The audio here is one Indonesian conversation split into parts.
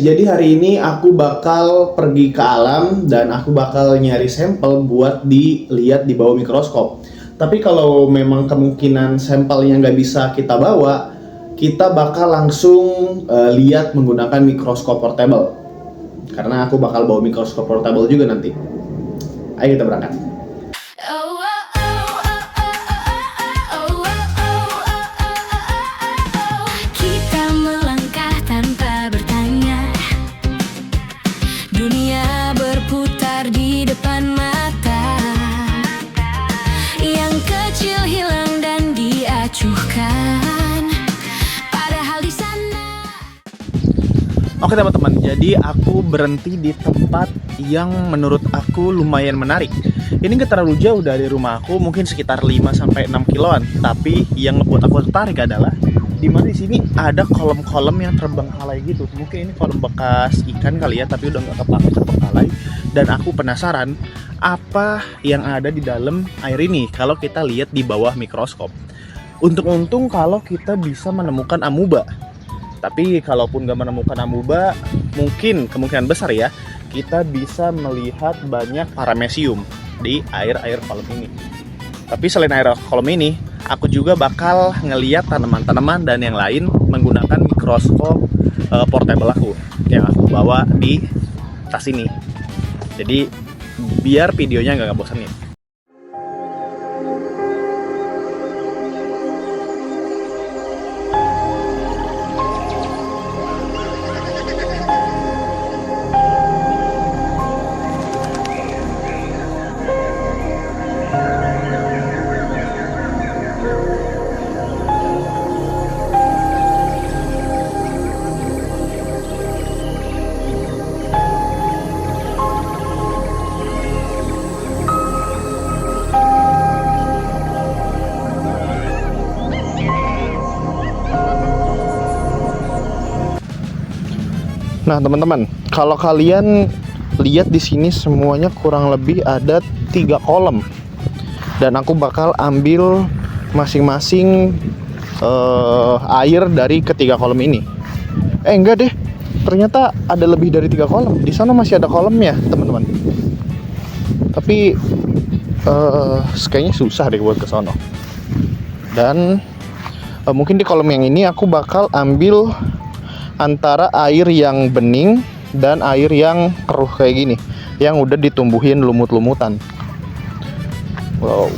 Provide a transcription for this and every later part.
jadi hari ini aku bakal pergi ke alam dan aku bakal nyari sampel buat dilihat di bawah mikroskop. Tapi kalau memang kemungkinan sampelnya nggak bisa kita bawa, kita bakal langsung lihat menggunakan mikroskop portable. Karena aku bakal bawa mikroskop portable juga nanti. Ayo kita berangkat. Kita melangkah tanpa bertanya. Dunia berputar di depan mata. Yang kecil hilang dan diacuhkan. Padahal di sana. Oke teman-teman, jadi aku berhenti di tempat yang menurut aku lumayan menarik. Ini nggak terlalu jauh dari rumah aku, mungkin sekitar 5-6 kiloan. Tapi yang ngebuat aku tertarik adalah di mana di sini ada kolam-kolam yang terbengkalai gitu. Mungkin ini kolam bekas ikan kali ya, tapi udah nggak kepake terbengkalai. Dan aku penasaran apa yang ada di dalam air ini kalau kita lihat di bawah mikroskop. Untung-untung kalau kita bisa menemukan amuba. Tapi kalaupun nggak menemukan amuba, mungkin kemungkinan besar ya kita bisa melihat banyak paramecium di air kolam ini. Tapi selain air kolam ini, aku juga bakal ngeliat tanaman-tanaman dan yang lain menggunakan mikroskop portable aku yang aku bawa di tas ini. Jadi biar videonya nggak bosanin. Nah teman-teman, kalau kalian lihat di sini semuanya kurang lebih ada 3 kolam, dan aku bakal ambil masing-masing air dari ketiga kolam ini. Enggak deh, ternyata ada lebih dari 3 kolam. Di sana masih ada kolamnya teman-teman. Tapi kayaknya susah deh buat ke sono. Dan mungkin di kolam yang ini aku bakal ambil antara air yang bening dan air yang keruh kayak gini, yang udah ditumbuhin lumut-lumutan. Wow.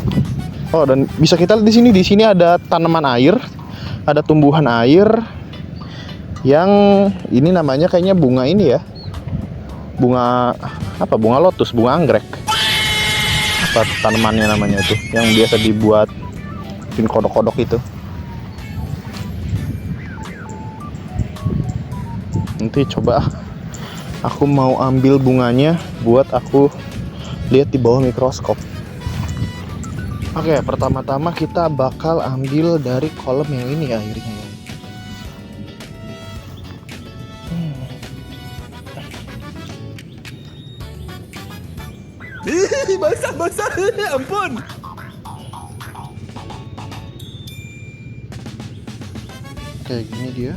Oh, dan bisa kita lihat di sini ada tanaman air, ada tumbuhan air yang ini namanya kayaknya bunga ini ya. Bunga apa? Bunga lotus, bunga anggrek. Apa tanamannya namanya itu? Yang biasa dibuat bikin kodok-kodok itu. Nanti coba aku mau ambil bunganya buat aku lihat di bawah mikroskop. Oke, pertama-tama kita bakal ambil dari kolam yang ini airnya. Basah, ampun. Kayak gini dia.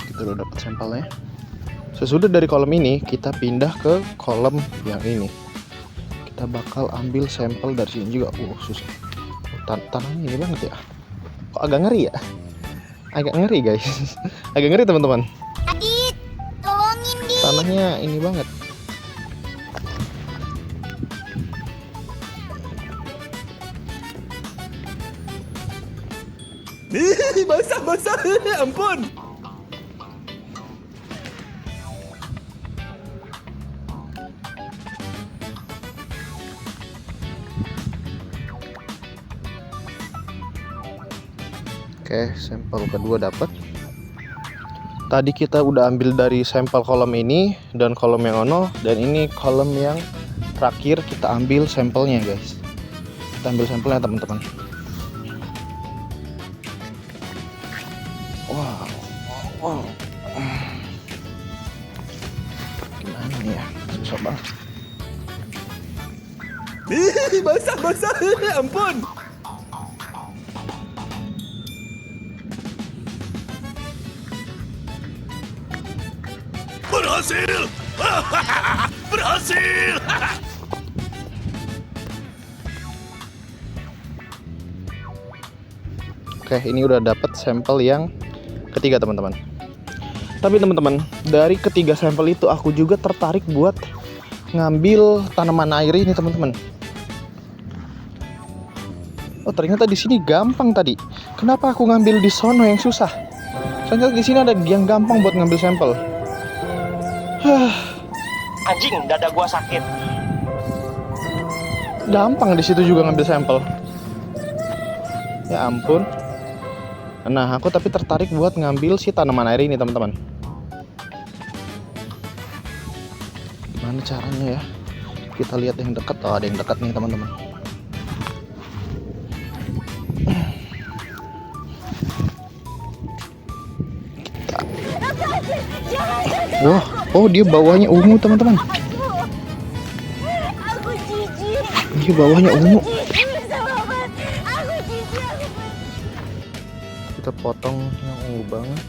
Kita udah dapat sampelnya. Sesudah dari kolam ini, kita pindah ke kolam yang ini. Kita bakal ambil sampel dari sini juga. Susah. Tanahnya ini banget ya. Kok agak ngeri ya? Agak ngeri guys. Agak ngeri teman-teman. Adit, tolongin Dit. Tanahnya ini banget. Basah, ampun. Oke, sampel kedua dapat. Tadi kita udah ambil dari sampel kolam ini dan kolam yang ono, dan ini kolam yang terakhir kita ambil sampelnya guys. Kita ambil sampelnya teman-teman. Wow. Gimana nih ya? Susah banget. Basah, ampun. Berhasil. Berhasil. Oke, ini udah dapet sampel yang ketiga teman-teman. Tapi teman-teman, dari ketiga sampel itu aku juga tertarik buat ngambil tanaman air ini teman-teman. Oh, ternyata di sini gampang tadi. Kenapa aku ngambil di sono yang susah? Ternyata di sini ada yang gampang buat ngambil sampel. Anjing, dada gua sakit. Gampang di situ juga ngambil sampel. Ya ampun. Nah, aku tapi tertarik buat ngambil si tanaman air ini, teman-teman. Gimana caranya ya? Kita lihat yang dekat. Oh, ada yang dekat nih, teman-teman. Wah, oh dia bawahnya ungu, teman-teman. Aku jijik. Dia bawahnya ungu. Kita potong yang ungu banget.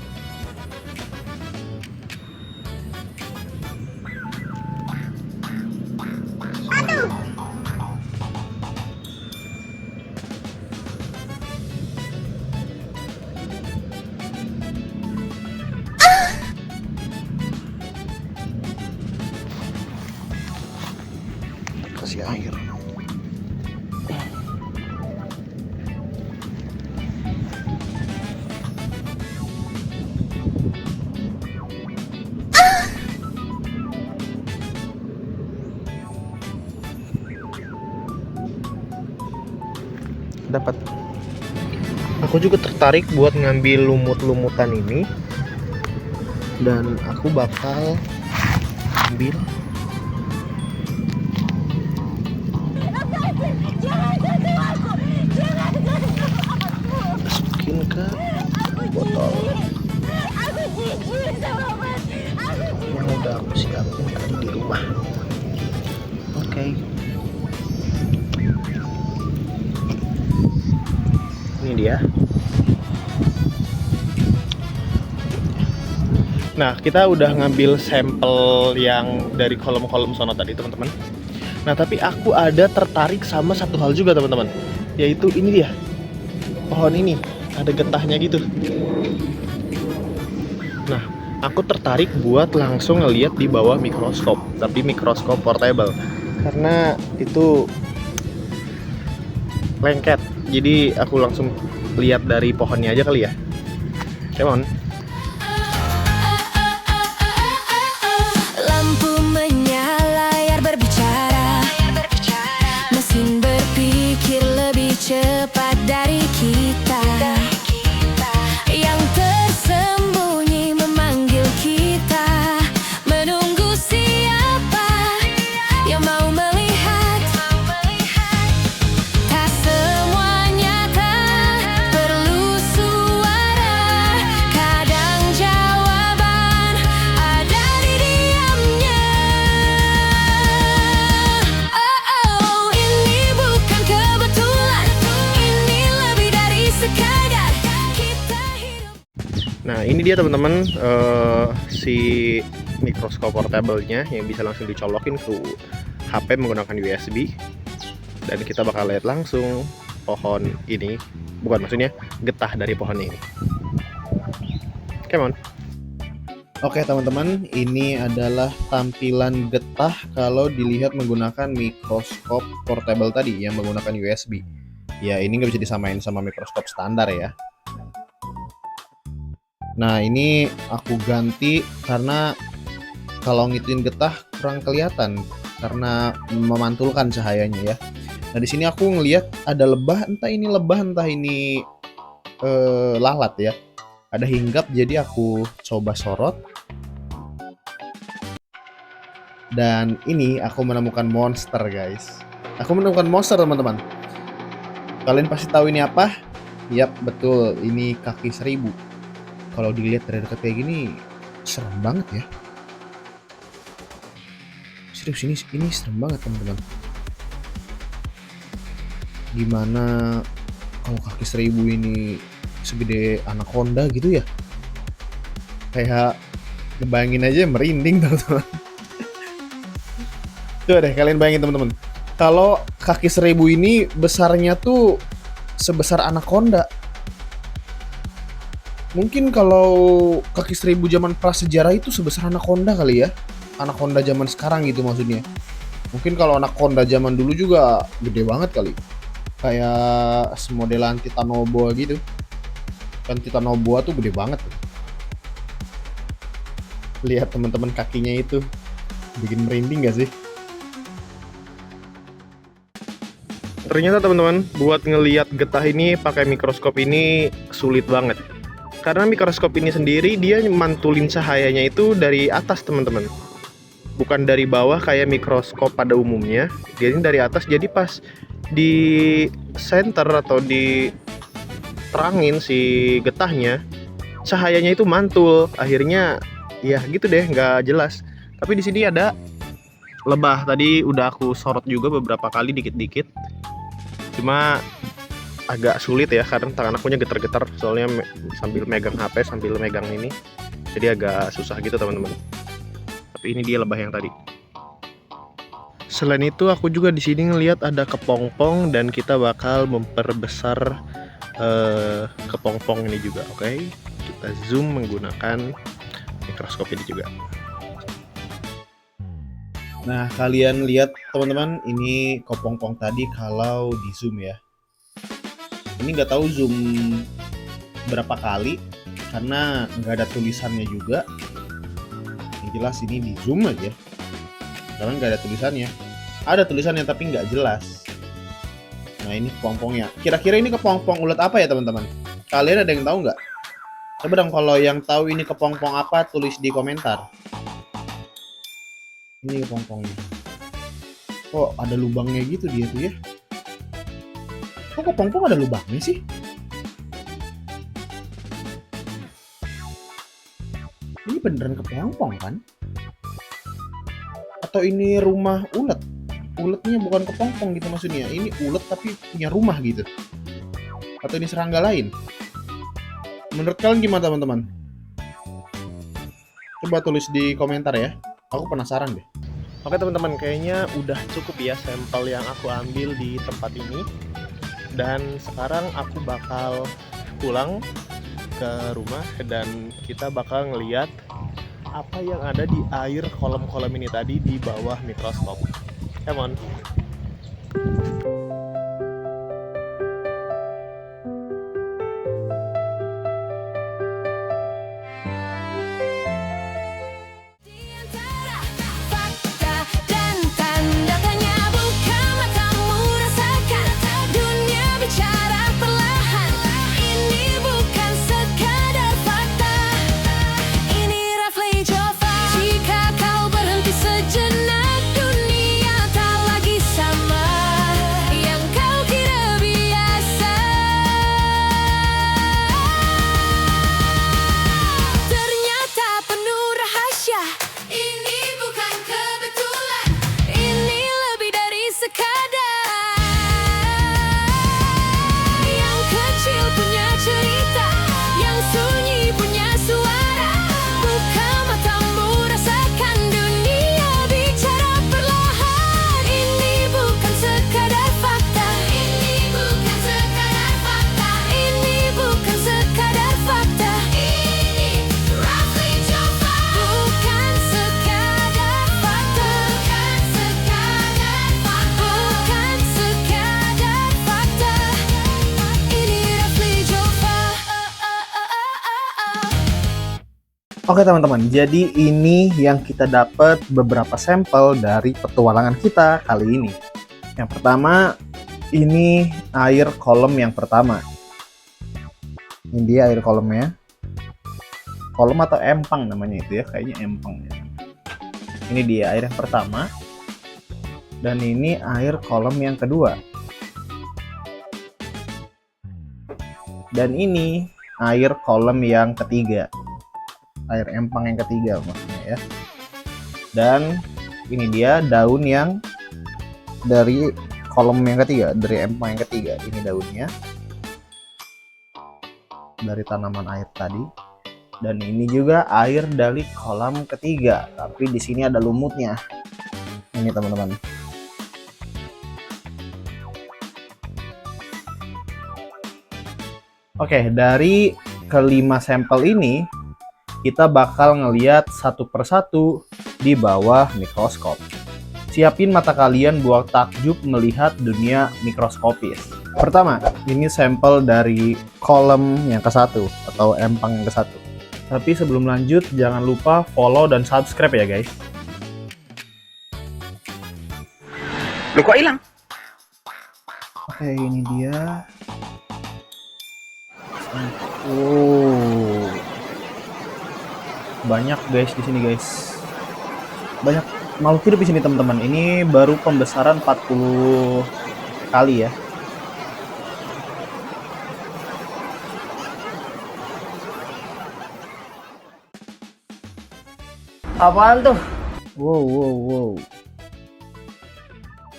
Kasih air. Dapat. Aku juga tertarik buat ngambil lumut-lumutan ini, dan aku bakal ambil masukin ke botol yang udah aku siapin tadi di rumah. Oke. Ini dia. Nah, kita udah ngambil sampel yang dari kolom-kolom sono tadi, teman-teman. Nah, tapi aku ada tertarik sama satu hal juga, teman-teman. Yaitu ini dia. Pohon ini ada getahnya gitu. Nah, aku tertarik buat langsung ngeliat di bawah mikroskop, tapi mikroskop portable. Karena itu lengket. Jadi aku langsung lihat dari pohonnya aja kali ya. Come on. Lampu menyala, layar berbicara. Mesin berpikir lebih cepat dari kita. Yang tersembunyi memanggil kita, menunggu siapa yang mau melihat. Tak semua nyata, perlu suara. Kadang jawaban ada di diamnya. Oh, ini bukan kebetulan. Ini lebih dari sekadar kita hidup. Nah, ini dia teman-teman, si mikroskop portable-nya yang bisa langsung dicolokin ke HP menggunakan USB. Dan kita bakal lihat langsung pohon ini, bukan maksudnya getah dari pohon ini. Come on. Oke teman-teman, ini adalah tampilan getah kalau dilihat menggunakan mikroskop portable tadi yang menggunakan USB. Ya, ini nggak bisa disamain sama mikroskop standar ya. Nah, ini aku ganti karena kalau ngituin getah kurang kelihatan karena memantulkan cahayanya ya. Nah, di sini aku ngelihat ada lebah, entah ini lebah, entah ini lalat ya. Ada hinggap, jadi aku coba sorot. Dan ini aku menemukan monster, guys. Aku menemukan monster, teman-teman. Kalian pasti tahu ini apa? Yap, betul. Ini kaki seribu. Kalau dilihat dari dekat kayak gini, serem banget ya. Serius, ini serem banget, teman-teman. gimana kalau kaki seribu ini segede anaconda gitu ya. Kayak ngebayangin aja merinding teman-teman. Coba deh kalian bayangin teman-teman. Kalau kaki seribu ini besarnya tuh sebesar anaconda. Mungkin kalau kaki seribu zaman prasejarah itu sebesar anaconda kali ya. Anaconda zaman sekarang gitu maksudnya. Mungkin kalau anaconda zaman dulu juga gede banget kali. Kayak semodelan Titanoboa gitu. Kan Titanoboa tuh gede banget tuh. Lihat teman-teman kakinya itu. Bikin merinding gak sih? Ternyata teman-teman, buat ngelihat getah ini pakai mikroskop ini sulit banget. Karena mikroskop ini sendiri dia mantulin cahayanya itu dari atas teman-teman. Bukan dari bawah kayak mikroskop pada umumnya. Dia ini dari atas, jadi pas di center atau di terangin si getahnya, cahayanya itu mantul. Akhirnya ya gitu deh, nggak jelas. Tapi di sini ada lebah. Tadi udah aku sorot juga beberapa kali dikit-dikit. Cuma agak sulit ya karena tangan akunya getar-getar soalnya sambil megang HP sambil megang ini, jadi agak susah gitu teman-teman. Tapi ini dia lebah yang tadi. Selain itu aku juga di sini ngelihat ada kepompong dan kita bakal memperbesar kepompong ini juga. Oke, kita zoom menggunakan mikroskop ini juga. Nah kalian lihat teman-teman, ini kepompong tadi kalau di zoom ya. Ini nggak tahu zoom berapa kali karena nggak ada tulisannya juga. Yang jelas ini di zoom aja karena nggak ada tulisannya. Ada tulisannya tapi nggak jelas. Nah ini kepompongnya. Kira-kira ini kepompong ulet apa ya teman-teman? Kalian ada yang tahu nggak? Coba dong kalau yang tahu ini kepompong apa tulis di komentar. Ini kepompongnya. Kok ada lubangnya gitu dia tuh ya? Kok kepompong ada lubangnya sih? Ini beneran kepompong kan? Atau ini rumah ulet? Uletnya bukan kepompong gitu maksudnya. Ini ulet tapi punya rumah gitu. Atau ini serangga lain? Menurut kalian gimana teman-teman? Coba tulis di komentar ya. Aku penasaran deh. Oke teman-teman, kayaknya udah cukup ya sampel yang aku ambil di tempat ini. Dan sekarang aku bakal pulang ke rumah dan kita bakal ngeliat apa yang ada di air kolam-kolam ini tadi di bawah mikroskop. Come on. Di antara fakta dan tanda tanya, buka matamu rasakan dunia bicara perlahan. Ini bukan sekadar fakta, ini Rafli Jova. Jika kau berhenti sejenak, dunia tak lagi sama yang kau kira biasa. Ternyata penuh rahasia. Ini bukan kebetulan, ini lebih dari sekadar. Yang kecil punya cerita, yang sunyi punya suara. Buka matamu rasakan dunia bicara perlahan. Ini bukan sekadar fakta, ini bukan sekadar fakta, ini bukan sekadar fakta. Ini Rafli Jova. Bukan sekadar fakta, bukan sekadar fakta, bukan sekadar fakta. Ini Rafli Jova. Oke teman-teman, jadi ini yang kita dapat beberapa sampel dari petualangan kita kali ini. Yang pertama, ini air kolam yang pertama. Ini dia air kolamnya. Kolam atau empang namanya itu ya, kayaknya empang ya. Ini dia air yang pertama. Dan ini air kolam yang kedua. Dan ini air kolam yang ketiga. Air empang yang ketiga maksudnya ya. Dan ini dia daun yang dari kolom yang ketiga, dari empang yang ketiga. Ini daunnya dari tanaman air tadi, dan ini juga air dari kolam ketiga, tapi di sini ada lumutnya. Ini teman-teman. Oke, dari kelima sampel ini kita bakal ngeliat satu persatu di bawah mikroskop. Siapin mata kalian buat takjub melihat dunia mikroskopis. Pertama, ini sampel dari kolom yang ke-1 atau empang yang ke-1. Tapi sebelum lanjut, jangan lupa follow dan subscribe ya guys. Lu kok hilang? Oke, ini dia. Oh, banyak guys di sini guys. Banyak makhluk hidup di sini teman-teman. Ini baru pembesaran 40 kali ya. Apaan tuh? Wow.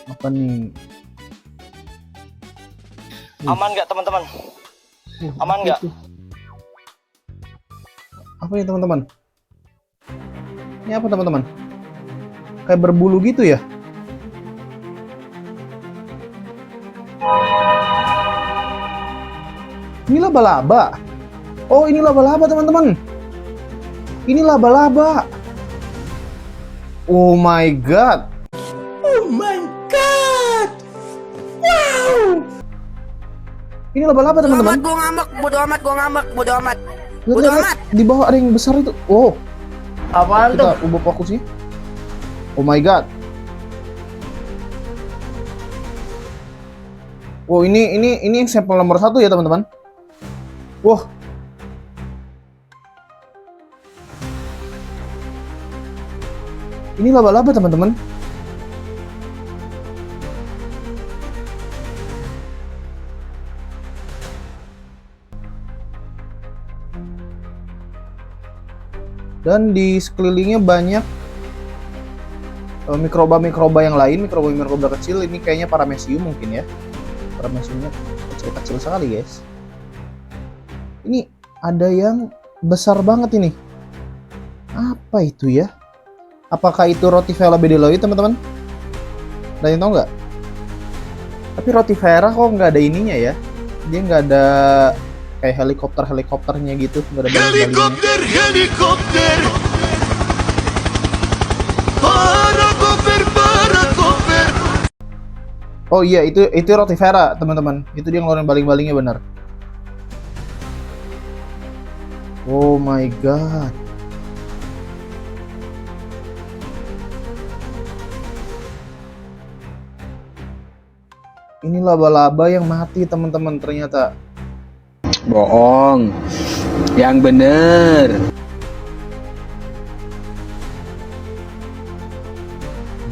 Apa nih? Aman nggak teman-teman? Aman nggak? Apa ini teman-teman? Ini apa teman-teman? Kayak berbulu gitu ya? Ini laba-laba. Oh, ini laba-laba teman-teman. Ini laba-laba. Oh my god. Oh my god. Wow. Ini laba-laba teman-teman. Gua ngambek, bodo amat. Lihat, Bodo lihat, amat. di bawah ada yang besar itu. Oh, Apaan tuh? kita ubah fokusnya. Oh my god. Oh, ini yang sampel nomor 1 ya teman-teman. Wah. Ini laba-laba teman-teman. Dan di sekelilingnya banyak mikroba-mikroba yang lain, mikroba kecil. Ini kayaknya paramecium mungkin ya. Parameciumnya kecil-kecil sekali guys. Ini ada yang besar banget ini. Apa itu ya? Apakah itu Rotifera bedeloi teman-teman? Ada yang tahu nggak? Tapi Rotifera kok nggak ada ininya ya? Dia nggak ada kayak helikopternya gitu, nggak ada baling-balingnya. Helikopter Parakoper Oh iya, itu Rotifera teman-teman. Itu dia ngeluarin baling-balingnya benar. Oh my god. Ini laba-laba yang mati teman-teman ternyata. Bohong. Yang bener.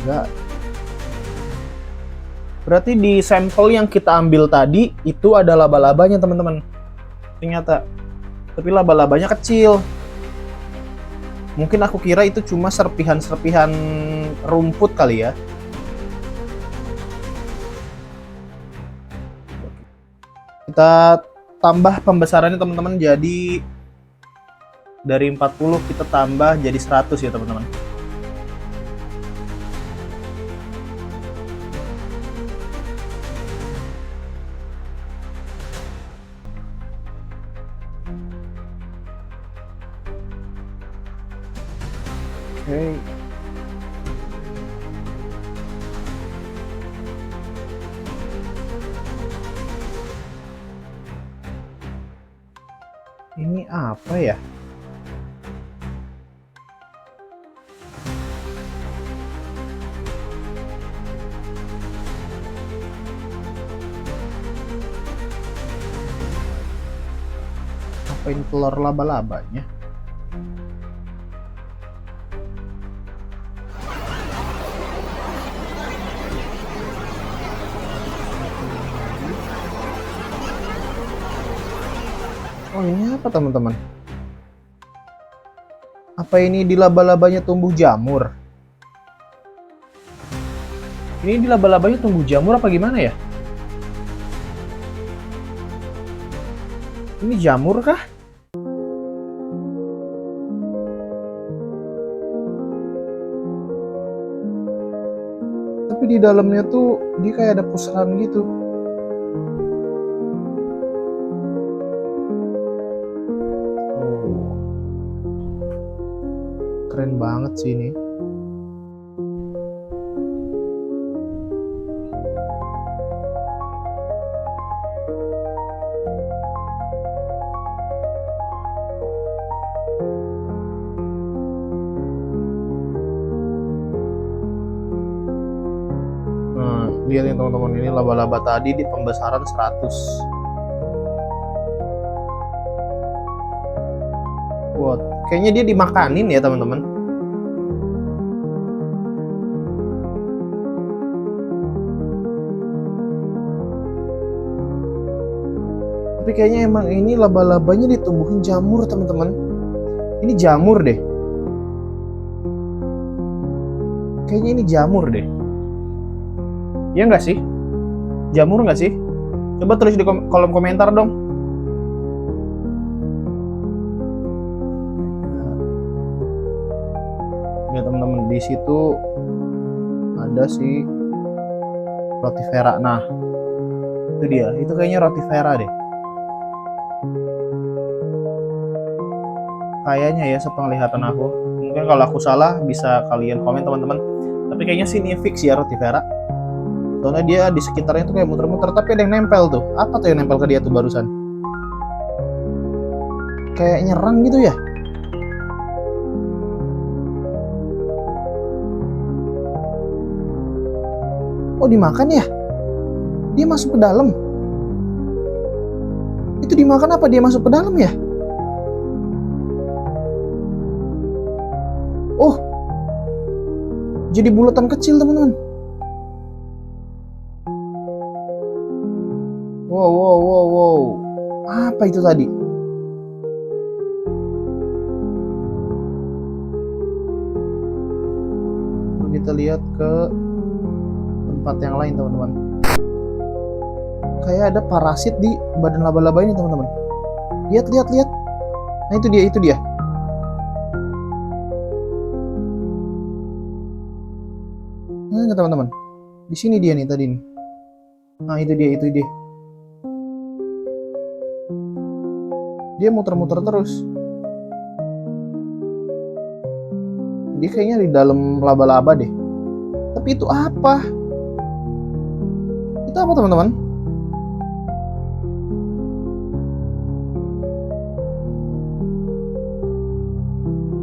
Enggak. Berarti di sampel yang kita ambil tadi itu ada laba-labanya teman-teman. Ternyata. Tapi laba-labanya kecil. Mungkin aku kira itu cuma serpihan-serpihan rumput kali ya. Kita tambah pembesarannya teman-teman, jadi dari 40 kita tambah jadi 100 ya teman-teman. Oke. Ini apa ya? Apa ini telur laba-labanya? Oh, ini apa teman-teman? Apa ini di laba-labanya tumbuh jamur? Ini di laba-labanya tumbuh jamur apa gimana ya? Ini jamur kah? Tapi di dalamnya tuh dia kayak ada pusaran gitu. Oh. Keren banget sih ini. Lihat nih teman-teman, ini laba-laba tadi di pembesaran 100. Wow, kayaknya dia dimakanin ya teman-teman. Tapi kayaknya emang ini laba-labanya ditumbuhin jamur teman-teman. Ini jamur deh. Kayaknya ini jamur deh. Iya nggak sih? Jamur nggak sih? Coba tulis di kolom komentar dong. Ya teman-teman, di situ ada si rotifera. Nah, itu dia. Itu kayaknya rotifera deh. Kayaknya ya, sepenglihatan aku. Mungkin kalau aku salah bisa kalian komen teman-teman. Tapi kayaknya sih ini fix ya rotifera. Soalnya dia di sekitarnya tuh kayak muter-muter, tapi ada yang nempel tuh. Apa tuh yang nempel ke dia tuh barusan? Kayak nyerang gitu ya? Oh, dimakan ya? Dia masuk ke dalam. Itu dimakan apa dia masuk ke dalam ya? Oh, jadi bulatan kecil teman-teman. Wow. Apa itu tadi? Kita lihat ke tempat yang lain teman-teman. Kayak ada parasit di badan laba-laba ini teman-teman. Lihat. Nah itu dia. Nah teman-teman, di sini dia nih tadi nih. Nah itu dia. Dia muter-muter terus. Dia kayaknya di dalam laba-laba deh. Tapi itu apa? Itu apa teman-teman?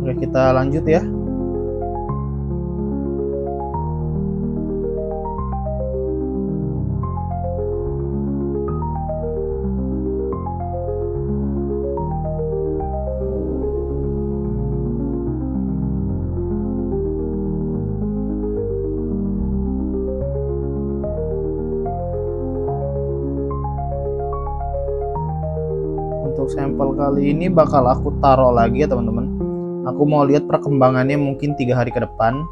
Oke, kita lanjut ya. Untuk sampel kali ini bakal aku taruh lagi ya teman-teman. Aku mau lihat perkembangannya mungkin 3 hari ke depan.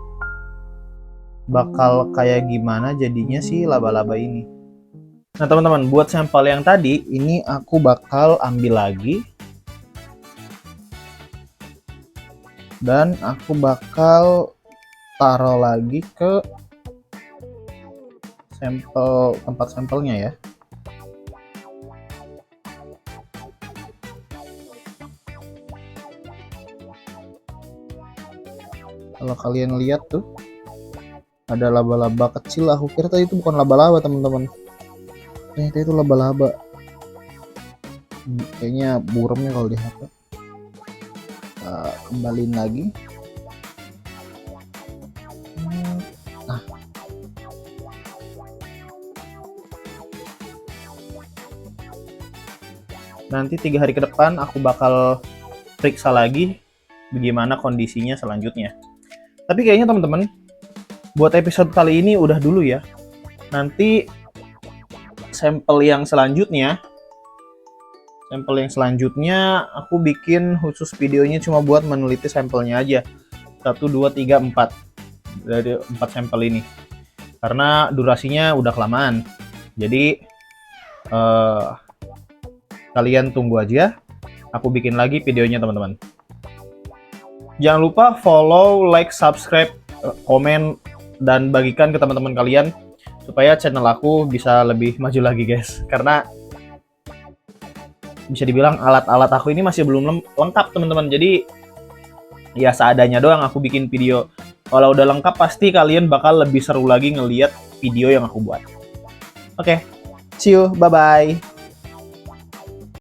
Bakal kayak gimana jadinya si laba-laba ini. Nah teman-teman, buat sampel yang tadi ini aku bakal ambil lagi. Dan aku bakal taruh lagi ke tempat sampelnya ya. Kalau kalian lihat tuh ada laba-laba kecil, aku kira tadi itu bukan laba-laba teman-teman. Ternyata itu laba-laba. Kayaknya buremnya kalau di HP. Kembaliin lagi. Nah. Nanti 3 hari ke depan aku bakal periksa lagi bagaimana kondisinya selanjutnya. Tapi kayaknya teman-teman, buat episode kali ini udah dulu ya. Nanti sampel yang selanjutnya aku bikin khusus videonya cuma buat meneliti sampelnya aja. 1, 2, 3, 4 dari 4 sampel ini. karena durasinya udah kelamaan. Jadi kalian tunggu aja, aku bikin lagi videonya teman-teman. Jangan lupa follow, like, subscribe, komen, dan bagikan ke teman-teman kalian supaya channel aku bisa lebih maju lagi guys. Karena bisa dibilang alat-alat aku ini masih belum lengkap teman-teman. Jadi ya seadanya doang aku bikin video. Kalau udah lengkap pasti kalian bakal lebih seru lagi ngeliat video yang aku buat. Oke, see you, bye-bye.